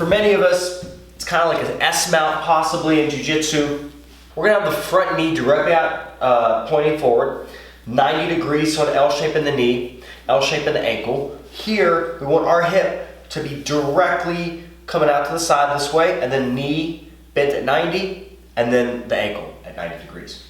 many of us, it's kind of like an S mount possibly in Jiu-Jitsu. We're gonna have the front knee directly out, pointing forward, 90 degrees, so an L shape in the knee, L shape in the ankle. Here, we want our hip to be directly coming out to the side this way, and then knee bent at 90, and then the ankle at 90 degrees.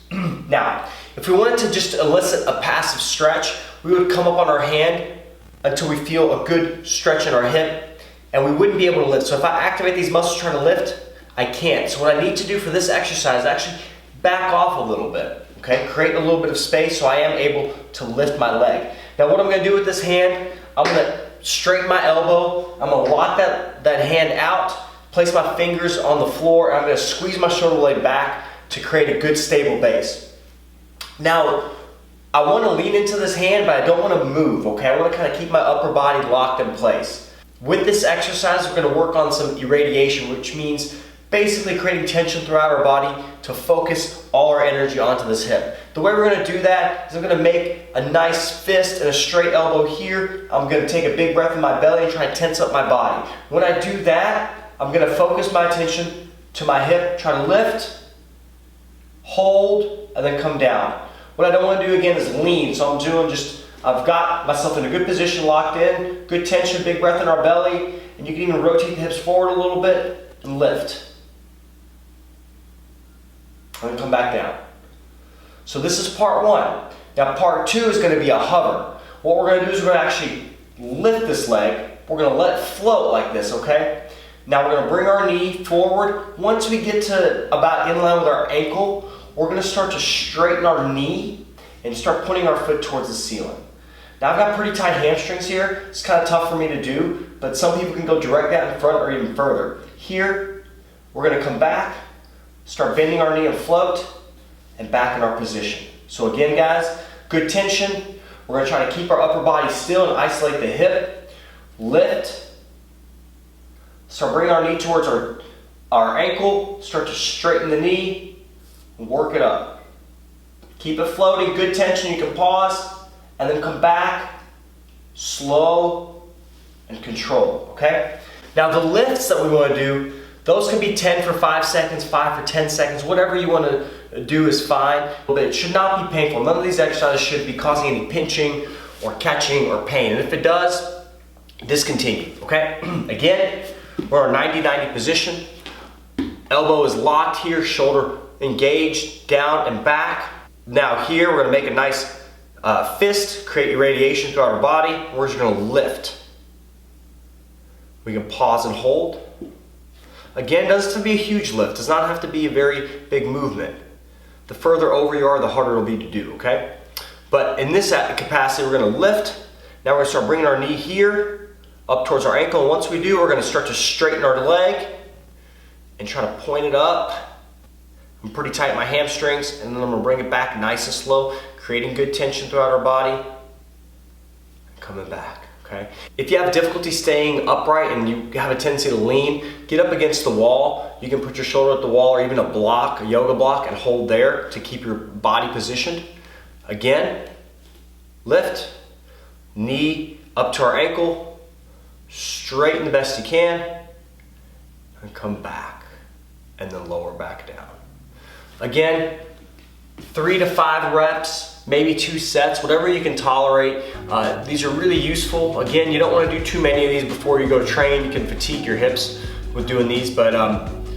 Now, if we wanted to just elicit a passive stretch, we would come up on our hand until we feel a good stretch in our hip, and we wouldn't be able to lift. So if I activate these muscles trying to lift, I can't. So what I need to do for this exercise is actually back off a little bit, okay? Create a little bit of space so I am able to lift my leg. Now what I'm gonna do with this hand, I'm gonna straighten my elbow, I'm gonna lock that hand out, place my fingers on the floor, and I'm gonna squeeze my shoulder blade back to create a good stable base. Now, I wanna lean into this hand, but I don't wanna move, okay? I wanna kind of keep my upper body locked in place. With this exercise, we're gonna work on some irradiation, which means basically creating tension throughout our body to focus all our energy onto this hip. The way we're gonna do that is I'm gonna make a nice fist and a straight elbow here. I'm gonna take a big breath in my belly and try to tense up my body. When I do that, I'm gonna focus my attention to my hip, try to lift, hold, and then come down. What I don't wanna do again is lean, so I'm doing I've got myself in a good position, locked in, good tension, big breath in our belly, and you can even rotate the hips forward a little bit and lift. And then come back down. So this is part one. Now part two is gonna be a hover. What we're gonna do is we're gonna actually lift this leg. We're gonna let it float like this, okay? Now we're gonna bring our knee forward. Once we get to about in line with our ankle, we're gonna start to straighten our knee and start putting our foot towards the ceiling. Now I've got pretty tight hamstrings here. It's kind of tough for me to do, but some people can go directly out in front or even further. Here, we're gonna come back, start bending our knee and float, and back in our position. So again, guys, good tension. We're gonna try to keep our upper body still and isolate the hip. Lift. Start bringing our knee towards our ankle. Start to straighten the knee and work it up. Keep it floating, good tension. You can pause and then come back, slow and control, okay? Now the lifts that we wanna do, those can be 10 for 5 seconds, 5 for 10 seconds, whatever you want to do is fine, but it should not be painful. None of these exercises should be causing any pinching or catching or pain, and if it does, discontinue, okay? Again, we're in a 90-90 position. Elbow is locked here, shoulder engaged, down and back. Now here, we're gonna make a nice fist, create irradiation throughout our body. We're just gonna lift. We can pause and hold. Again, it doesn't have to be a huge lift. It does not have to be a very big movement. The further over you are, the harder it'll be to do, okay? But in this capacity, we're gonna lift. Now we're gonna start bringing our knee here, up towards our ankle. And once we do, we're gonna start to straighten our leg and try to point it up. I'm pretty tight in my hamstrings, and then I'm gonna bring it back nice and slow, creating good tension throughout our body, and coming back. Okay. If you have difficulty staying upright and you have a tendency to lean, get up against the wall. You can put your shoulder at the wall or even a block, a yoga block, and hold there to keep your body positioned. Again, lift, knee up to our ankle, straighten the best you can, and come back, and then lower back down. Again, 3 to 5 reps, maybe 2 sets, whatever you can tolerate. These are really useful. Again, you don't want to do too many of these before you go to train. You can fatigue your hips with doing these, but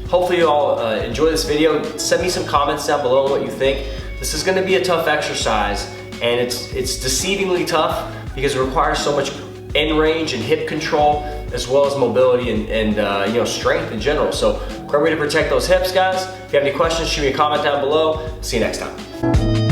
hopefully you all enjoy this video. Send me some comments down below on what you think. This is going to be a tough exercise, and it's deceivingly tough because it requires so much end range and hip control, as well as mobility and you know, strength in general. So great way to protect those hips, guys. If you have any questions, shoot me a comment down below. See you next time.